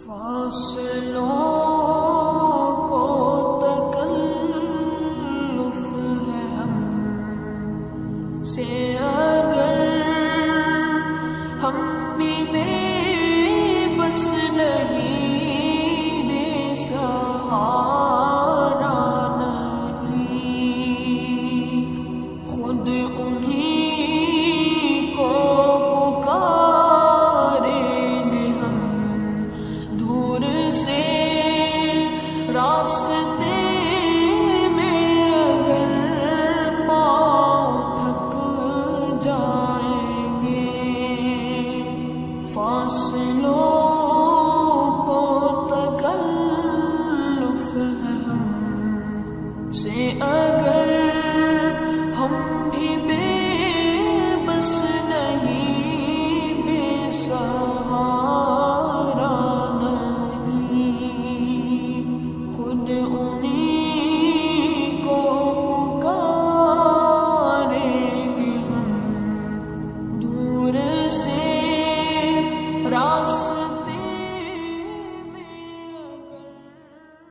فاصلوں کو تکلف ہے ہم سے اگر ہم بھی بے بس نہیں بے سہارا نہیں خود انہیں کو پکاریں گے ہم دور سے راستے میں اگر پاؤں تھک جائیں گے فاصلوں کو تکلف ہے ہم سے اگر ہم بھی بے بس نہیں بے سہارا نہیں خود انہیں